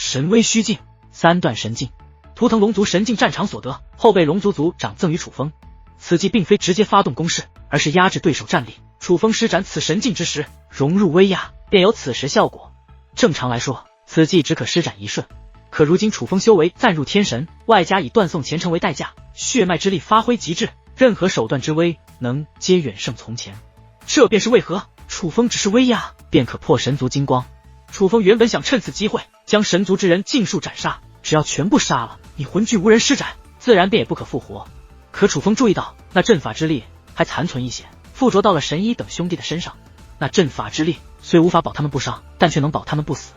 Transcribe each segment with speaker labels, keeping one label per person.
Speaker 1: 神威虚境三段神境，图腾龙族神境战场所得，后被龙族族长赠予楚风。此计并非直接发动攻势，而是压制对手战力。楚风施展此神境之时，融入威压，便有此时效果。正常来说，此计只可施展一瞬，可如今楚风修为暂入天神，外加以断送前程为代价，血脉之力发挥极致，任何手段之威能皆远胜从前。这便是为何楚风只是威压便可破神族金光。楚风原本想趁此机会将神族之人尽数斩杀，只要全部杀了，你魂具无人施展，自然便也不可复活。可楚风注意到那阵法之力还残存一些，附着到了神医等兄弟的身上。那阵法之力虽无法保他们不伤，但却能保他们不死。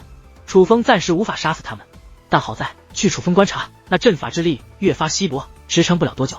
Speaker 1: 楚风暂时无法杀死他们，但好在据楚风观察，那阵法之力越发稀薄，支撑不了多久。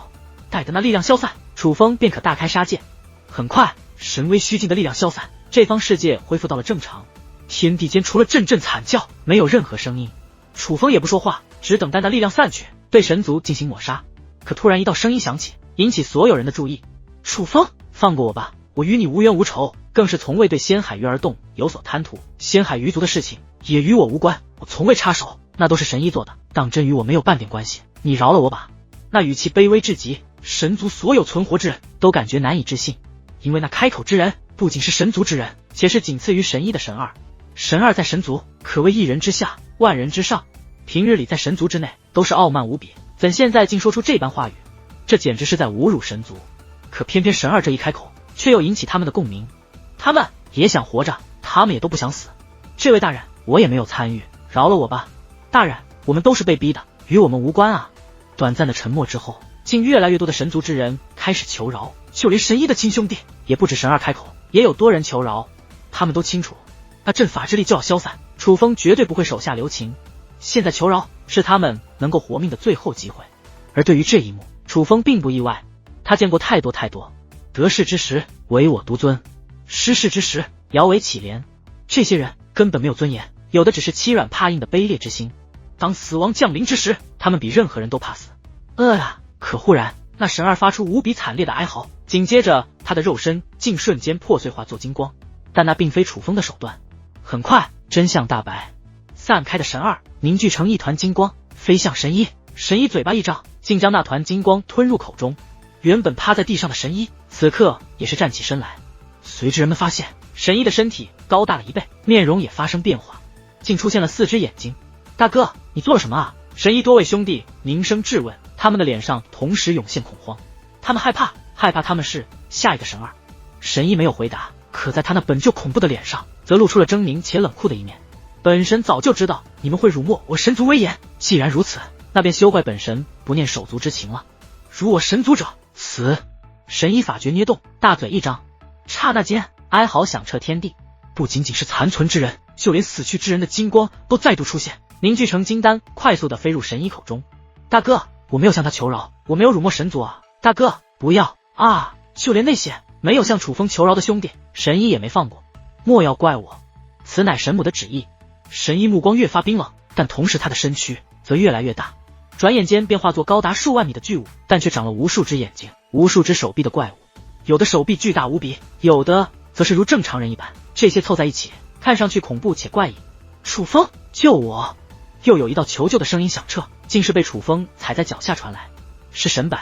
Speaker 1: 待得那力量消散，楚风便可大开杀戒。很快，神威虚境的力量消散，这方世界恢复到了正常。天地间除了阵阵惨叫，没有任何声音。楚风也不说话，只等待那力量散去，对神族进行抹杀。可突然一道声音响起，引起所有人的注意。楚风，放过我吧，我与你无冤无仇，更是从未对仙海鱼儿洞有所贪图，仙海鱼族的事情也与我无关，我从未插手，那都是神医做的，当真与我没有半点关系，你饶了我吧。那语气卑微至极，神族所有存活之人都感觉难以置信，因为那开口之人不仅是神族之人，且是仅次于神医的神二。神二在神族可谓一人之下，万人之上，平日里在神族之内都是傲慢无比，怎现在竟说出这般话语，这简直是在侮辱神族。可偏偏神二这一开口，却又引起他们的共鸣。他们也想活着，他们也都不想死。这位大人，我也没有参与，饶了我吧。大人，我们都是被逼的，与我们无关啊。短暂的沉默之后，竟越来越多的神族之人开始求饶，就连神医的亲兄弟也不止神二开口，也有多人求饶。他们都清楚，那阵法之力就要消散，楚风绝对不会手下留情。现在求饶是他们能够活命的最后机会。而对于这一幕，楚风并不意外，他见过太多，得势之时唯我独尊，失势之时摇尾乞怜。这些人根本没有尊严，有的只是欺软怕硬的卑劣之心。当死亡降临之时，他们比任何人都怕死。可忽然那神二发出无比惨烈的哀嚎，紧接着他的肉身竟瞬间破碎化作金光。但那并非楚风的手段。很快真相大白，散开的神二凝聚成一团金光，飞向神医。神医嘴巴一张，竟将那团金光吞入口中。原本趴在地上的神医此刻也是站起身来。随之人们发现神医的身体高大了1倍，面容也发生变化，竟出现了4只眼睛。大哥，你做了什么啊？神医多位兄弟凝声质问，他们的脸上同时涌现恐慌。他们害怕他们是下一个神二。神医没有回答，可在他那本就恐怖的脸上则露出了狰狞且冷酷的一面。本神早就知道你们会辱没我神族威严，既然如此，那便休怪本神不念手足之情了。辱我神族者死！神医法诀捏动，大嘴一张，刹那间哀嚎响彻天地。不仅仅是残存之人，就连死去之人的金光都再度出现，凝聚成金丹，快速的飞入神医口中。大哥，我没有向他求饶，我没有辱没神族啊！大哥，不要啊！就连那些没有向楚风求饶的兄弟，神医也没放过。莫要怪我，此乃神母的旨意。神医目光越发冰冷，但同时他的身躯则越来越大，转眼间便化作高达数万米的巨物，但却长了无数只眼睛、无数只手臂的怪物。有的手臂巨大无比，有的则是如正常人一般，这些凑在一起，看上去恐怖且怪异。楚风，救我！又有一道求救的声音响彻，竟是被楚风踩在脚下传来。是神柏。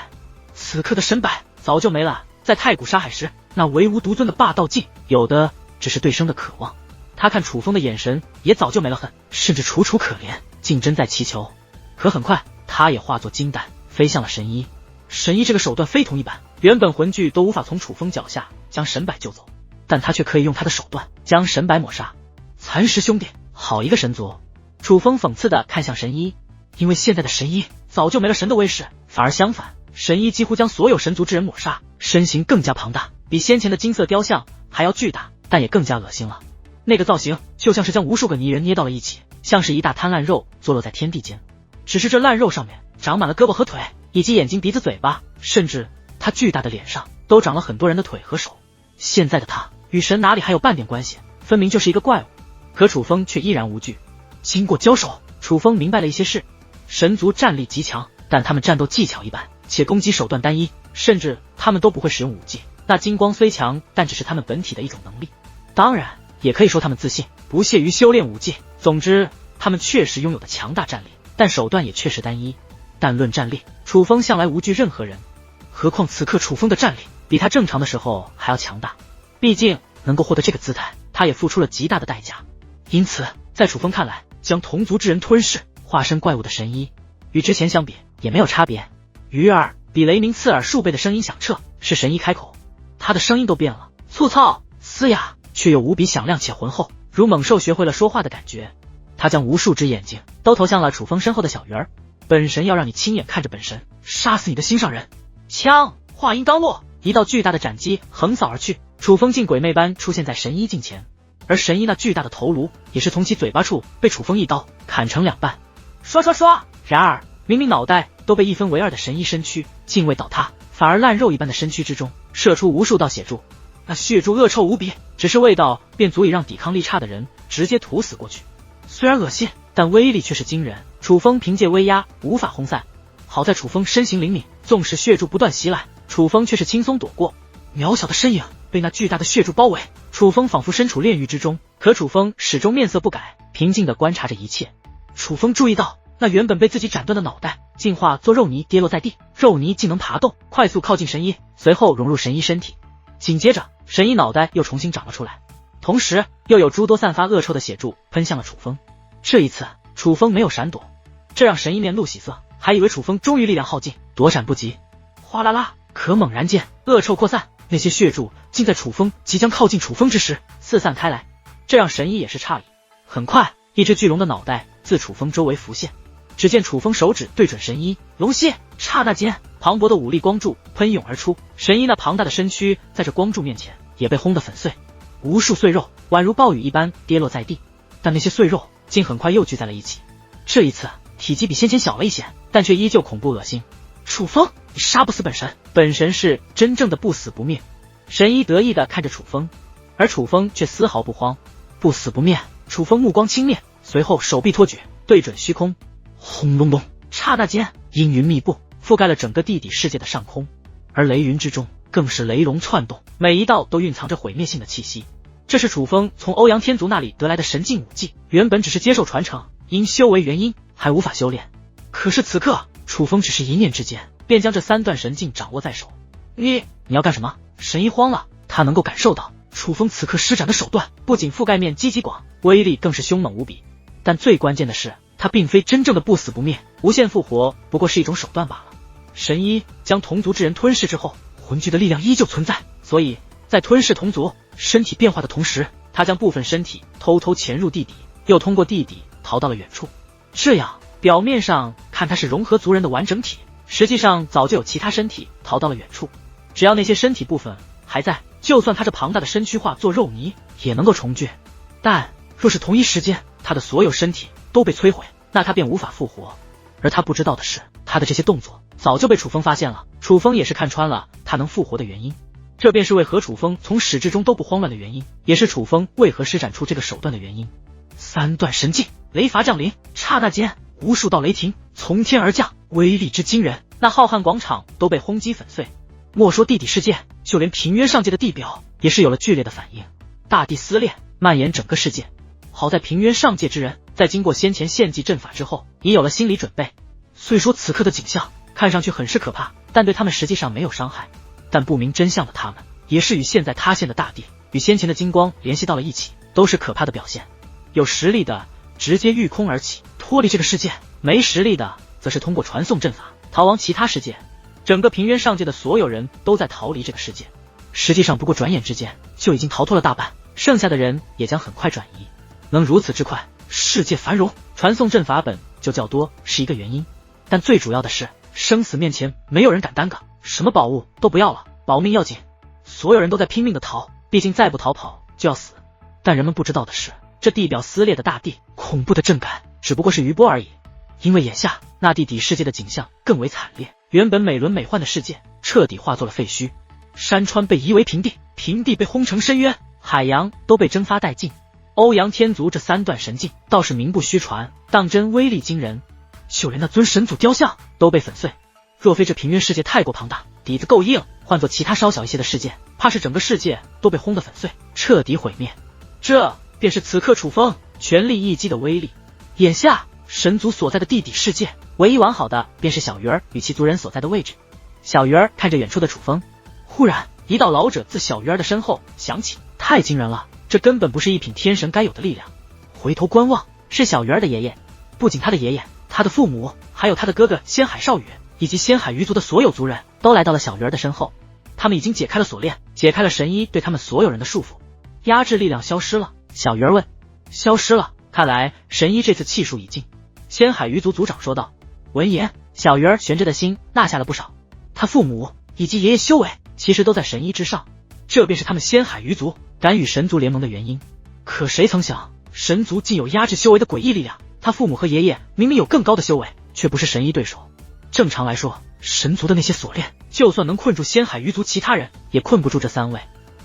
Speaker 1: 此刻的神柏早就没了，在太古沙海时那唯吾独尊的霸道劲，有的只是对生的渴望。他看楚风的眼神也早就没了恨，甚至楚楚可怜，竟真在祈求。可很快他也化作金蛋，飞向了神医。神医这个手段非同一般，原本魂具都无法从楚风脚下将神柏救走，但他却可以用他的手段将神柏抹杀。残石兄弟，好一个神族！楚风讽刺地看向神医，因为现在的神医早就没了神的威势，反而相反，神医几乎将所有神族之人抹杀，身形更加庞大，比先前的金色雕像还要巨大，但也更加恶心了。那个造型就像是将无数个泥人捏到了一起，像是一大滩烂肉坐落在天地间。只是这烂肉上面长满了胳膊和腿，以及眼睛、鼻子、嘴巴，甚至他巨大的脸上都长了很多人的腿和手。现在的他与神哪里还有半点关系，分明就是一个怪物。可楚风却依然无惧。经过交手，楚风明白了一些事。神族战力极强，但他们战斗技巧一般，且攻击手段单一，甚至他们都不会使用武技。那金光虽强，但只是他们本体的一种能力。当然也可以说他们自信，不屑于修炼武技。总之他他们确实拥有的强大战力，但手段也确实单一。但论战力，楚风向来无惧任何人，何况此刻楚风的战力比他正常的时候还要强大。毕竟能够获得这个姿态，他也付出了极大的代价。因此，在楚风看来，将同族之人吞噬、化身怪物的神医，与之前相比也没有差别。鱼儿比雷鸣刺耳数倍的声音响彻，是神医开口，他的声音都变了，粗糙、嘶哑，却又无比响亮且浑厚，如猛兽学会了说话的感觉。他将无数只眼睛都投向了楚风身后的小鱼儿。本神要让你亲眼看着本神杀死你的心上人。枪话音刚落，一道巨大的斩击横扫而去，楚风竟鬼魅般出现在神医近前，而神医那巨大的头颅也是从其嘴巴处被楚风一刀砍成两半。刷刷刷！然而明明脑袋都被一分为二的神医身躯竟未倒塌，反而烂肉一般的身躯之中射出无数道血柱，那血柱恶臭无比，只是味道便足以让抵抗力差的人直接吐死过去。虽然恶心，但威力却是惊人，楚风凭借威压无法轰散。好在楚风身形灵敏，纵使血柱不断袭来，楚风却是轻松躲过。渺小的身影被那巨大的血柱包围，楚风仿佛身处炼狱之中，可楚风始终面色不改，平静地观察着一切。楚风注意到那原本被自己斩断的脑袋进化做肉泥跌落在地，肉泥竟能爬动，快速靠近神医，随后融入神医身体。紧接着神医脑袋又重新长了出来，同时又有诸多散发恶臭的血柱喷向了楚风。这一次楚风没有闪躲，这让神医面露喜色，还以为楚风终于力量耗尽，躲闪不及。哗啦啦，可猛然间恶臭扩散，那些血柱竟在楚风即将靠近楚风之时四散开来，这让神医也是诧异。很快一只巨龙的脑袋自楚风周围浮现，只见楚风手指对准神医，龙息，刹那间磅礴的武力光柱喷涌而出，神医那庞大的身躯在这光柱面前也被轰得粉碎，无数碎肉宛如暴雨一般跌落在地，但那些碎肉竟很快又聚在了一起。这一次体积比先前小了一些，但却依旧恐怖恶心。楚风，你杀不死本神，本神是真正的不死不灭。神医得意地看着楚风，而楚风却丝毫不慌。不死不灭，楚风目光轻蔑，随后手臂托举，对准虚空，轰隆隆，刹那间阴云密布，覆盖了整个地底世界的上空，而雷云之中更是雷龙窜动，每一道都蕴藏着毁灭性的气息。这是楚风从欧阳天族那里得来的神境武技，原本只是接受传承，因修为原因还无法修炼。可是此刻楚风只是一念之间便将这三段神境掌握在手。你要干什么？神医慌了，他能够感受到楚风此刻施展的手段不仅覆盖面积极广，威力更是凶猛无比，但最关键的是他并非真正的不死不灭，无限复活不过是一种手段罢了。神医将同族之人吞噬之后，魂具的力量依旧存在，所以在吞噬同族身体变化的同时，他将部分身体偷偷潜入地底，又通过地底逃到了远处。这样表面上看他是融合族人的完整体，实际上早就有其他身体逃到了远处。只要那些身体部分还在，就算他这庞大的身躯化作肉泥也能够重聚。但若是同一时间他的所有身体都被摧毁，那他便无法复活。而他不知道的是，他的这些动作早就被楚风发现了，楚风也是看穿了他能复活的原因。这便是为何楚风从始至终都不慌乱的原因，也是楚风为何施展出这个手段的原因。三段神境，雷罚降临，刹那间无数道雷霆从天而降，威力之惊人，那浩瀚广场都被轰击粉碎。莫说地底世界，就连平原上界的地表也是有了剧烈的反应，大地撕裂蔓延整个世界。好在平原上界之人在经过先前献祭阵法之后已有了心理准备，虽说此刻的景象看上去很是可怕，但对他们实际上没有伤害。但不明真相的他们也是与现在塌陷的大地与先前的金光联系到了一起，都是可怕的表现。有实力的直接御空而起脱离这个世界，没实力的则是通过传送阵法逃往其他世界。整个平原上界的所有人都在逃离这个世界，实际上不过转眼之间就已经逃脱了大半，剩下的人也将很快转移。能如此之快，世界繁荣，传送阵法本就较多是一个原因，但最主要的是生死面前没有人敢耽搁，什么宝物都不要了，保命要紧。所有人都在拼命的逃，毕竟再不逃跑就要死。但人们不知道的是，这地表撕裂的大地，恐怖的震感只不过是余波而已。因为眼下那地底世界的景象更为惨烈，原本美轮美奂的世界彻底化作了废墟，山川被夷为平地，平地被轰成深渊，海洋都被蒸发殆尽。欧阳天族这三段神境倒是名不虚传，当真威力惊人，就连那尊神祖雕像都被粉碎。若非这平原世界太过庞大，底子够硬，换作其他稍小一些的世界，怕是整个世界都被轰得粉碎，彻底毁灭。这便是此刻楚风全力一击的威力。眼下神族所在的地底世界，唯一完好的便是小鱼儿与其族人所在的位置。小鱼儿看着远处的楚风，忽然一道老者自小鱼儿的身后响起，太惊人了，这根本不是一品天神该有的力量。回头观望，是小鱼儿的爷爷。不仅他的爷爷，他的父母，还有他的哥哥仙海少羽，以及仙海鱼族的所有族人都来到了小鱼儿的身后。他们已经解开了锁链，解开了神医对他们所有人的束缚，压制力量消失了。小鱼儿问：消失了？看来神医这次气数已尽。仙海鱼族族长说道。闻言，小鱼儿悬着的心纳下了不少。他父母以及爷爷修为其实都在神医之上，这便是他们仙海鱼族敢与神族联盟的原因。可谁曾想，神族竟有压制修为的诡异力量。他父母和爷爷明明有更高的修为，却不是神医对手。正常来说，神族的那些锁链就算能困住仙海鱼族其他人，也困不住这三位，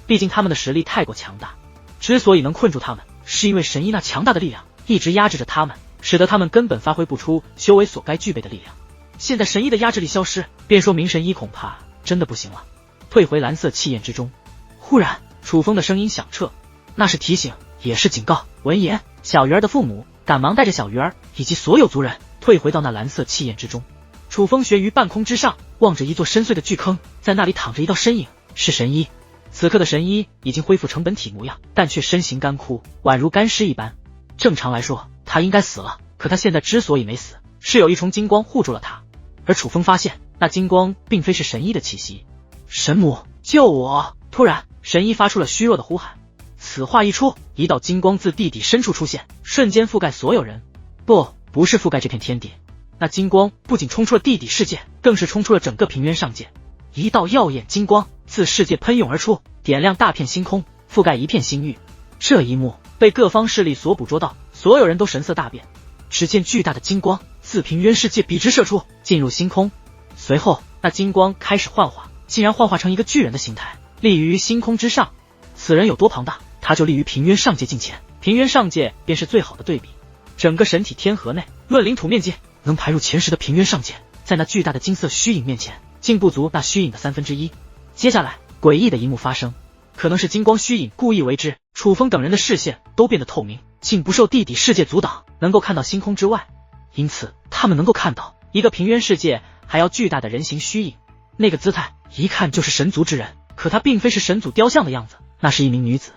Speaker 1: 毕竟他们的实力太过强大。之所以能困住他们，是因为神医那强大的力量一直压制着他们，使得他们根本发挥不出修为所该具备的力量。现在神医的压制力消失，便说明神医恐怕真的不行了。退回蓝色气焰之中。忽然楚风的声音响彻，那是提醒，也是警告。闻言，小鱼儿的父母赶忙带着小鱼儿以及所有族人退回到那蓝色气焰之中。楚风悬于半空之上，望着一座深邃的巨坑，在那里躺着一道身影，是神医。此刻的神医已经恢复成本体模样，但却身形干枯，宛如干尸一般。正常来说，他应该死了，可他现在之所以没死，是有一重金光护住了他。而楚风发现，那金光并非是神医的气息。神母，救我！突然，神医发出了虚弱的呼喊。此话一出，一道金光自地底深处出现，瞬间覆盖所有人。不是覆盖这片天地，那金光不仅冲出了地底世界，更是冲出了整个平原上界。一道耀眼金光自世界喷涌而出，点亮大片星空，覆盖一片星域。这一幕被各方势力所捕捉到，所有人都神色大变。只见巨大的金光自平原世界笔直射出，进入星空。随后那金光开始幻化，竟然幻化成一个巨人的形态，立于星空之上。此人有多庞大，他就立于平原上界近前，平原上界便是最好的对比。整个神体天河内，论领土面积，能排入前10的平原上界，在那巨大的金色虚影面前，竟不足那虚影的1/3。接下来诡异的一幕发生，可能是金光虚影故意为之，楚风等人的视线都变得透明，竟不受地底世界阻挡，能够看到星空之外。因此他们能够看到一个平原世界还要巨大的人形虚影，那个姿态一看就是神族之人，可她并非是神族雕像的样子，那是一名女子，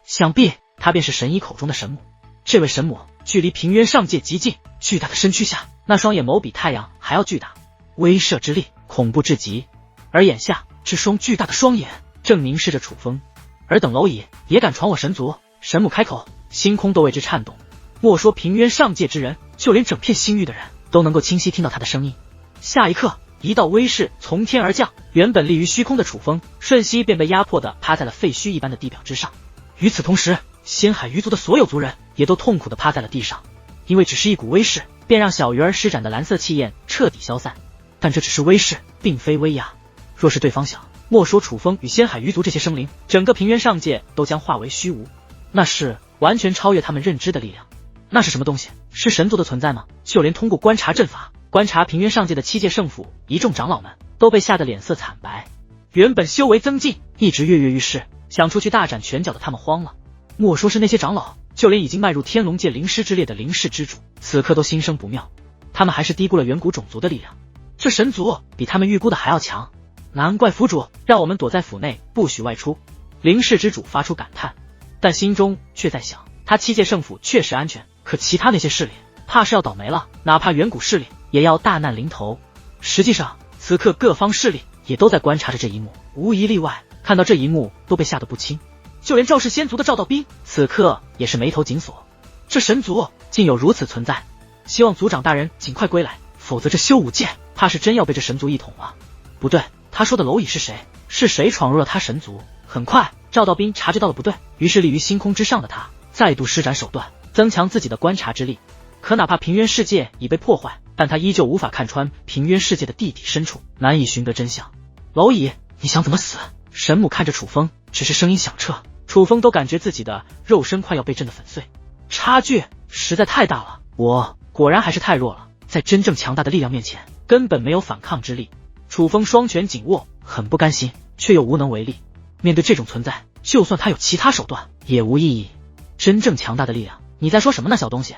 Speaker 1: 想必她便是神医口中的神母。这位神母距离平原上界极近，巨大的身躯下，那双眼眸比太阳还要巨大，威慑之力恐怖至极。而眼下这双巨大的双眼正凝视着楚风。尔等蝼蚁也敢闯我神族？神母开口，星空都为之颤动。莫说平原上界之人，就连整片星域的人都能够清晰听到他的声音。下一刻，一道威势从天而降，原本立于虚空的楚风瞬息便被压迫的趴在了废墟一般的地表之上。与此同时，仙海鱼族的所有族人也都痛苦的趴在了地上，因为只是一股威势便让小鱼儿施展的蓝色气焰彻底消散。但这只是威势，并非威压。若是对方想，莫说楚风与仙海鱼族这些生灵，整个平原上界都将化为虚无。那是完全超越他们认知的力量。那是什么东西？是神族的存在吗？就连通过观察阵法，观察平原上界的7界圣府一众长老们都被吓得脸色惨白。原本修为增进，一直跃跃欲试，想出去大展拳脚的他们慌了。莫说是那些长老，就连已经迈入天龙界灵师之列的灵氏之主，此刻都心生不妙。他们还是低估了远古种族的力量，这神族比他们预估的还要强。难怪府主让我们躲在府内，不许外出。灵氏之主发出感叹，但心中却在想，他7界圣府确实安全，可其他那些势力怕是要倒霉了，哪怕远古势力也要大难临头。实际上此刻各方势力也都在观察着这一幕，无一例外看到这一幕都被吓得不轻。就连赵氏仙族的赵道斌此刻也是眉头紧锁，这神族竟有如此存在，希望族长大人尽快归来，否则这修武界怕是真要被这神族一统了。不对，他说的蝼蚁是谁？是谁闯入了他神族？很快赵道斌察觉到了不对，于是立于星空之上的他再度施展手段，增强自己的观察之力。可哪怕平原世界已被破坏，但他依旧无法看穿平原世界的地底深处，难以寻得真相。蝼蚁，你想怎么死？神母看着楚风，只是声音响彻，楚风都感觉自己的肉身快要被震得粉碎，差距实在太大了。我果然还是太弱了，在真正强大的力量面前根本没有反抗之力。楚风双拳紧握，很不甘心，却又无能为力。面对这种存在，就算他有其他手段也无意义。真正强大的力量，你在说什么呢，小东西？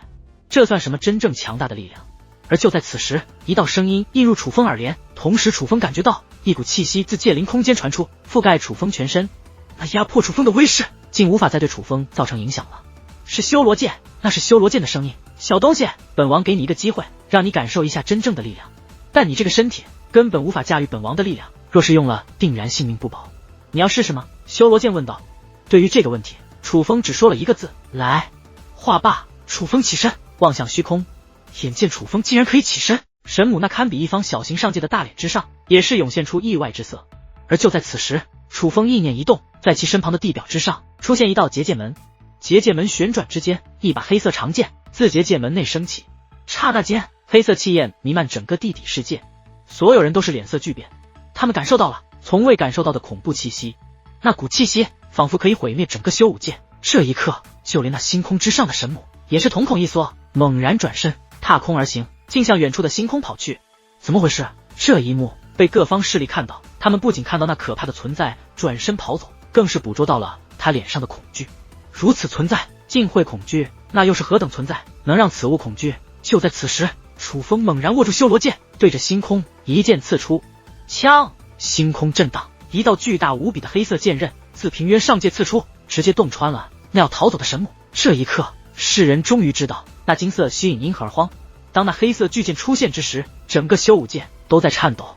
Speaker 1: 这算什么真正强大的力量？而就在此时，一道声音映入楚风耳帘，同时楚风感觉到一股气息自界灵空间传出，覆盖楚风全身。那压迫楚风的威势，竟无法再对楚风造成影响了。是修罗剑，那是修罗剑的声音。小东西，本王给你一个机会，让你感受一下真正的力量。但你这个身体根本无法驾驭本王的力量，若是用了，定然性命不保。你要试试吗？修罗剑问道。对于这个问题，楚风只说了一个字：来。话罢，楚风起身，望向虚空。眼见楚风竟然可以起身，神母那堪比一方小型上界的大脸之上，也是涌现出意外之色。而就在此时，楚风意念一动，在其身旁的地表之上出现一道结界门。结界门旋转之间，一把黑色长剑自结界门内升起。刹那间，黑色气焰弥漫整个地底世界，所有人都是脸色巨变，他们感受到了从未感受到的恐怖气息。那股气息仿佛可以毁灭整个修武界。这一刻，就连那星空之上的神母也是瞳孔一缩，猛然转身踏空而行，竟向远处的星空跑去。怎么回事？这一幕被各方势力看到，他们不仅看到那可怕的存在转身跑走，更是捕捉到了他脸上的恐惧。如此存在竟会恐惧，那又是何等存在，能让此物恐惧？就在此时，楚风猛然握住修罗剑，对着星空一剑刺出。枪！星空震荡，一道巨大无比的黑色剑刃自平渊上界刺出，直接洞穿了那要逃走的神母。这一刻，世人终于知道那金色吸引因何而荒。当那黑色巨剑出现之时，整个修武界都在颤抖。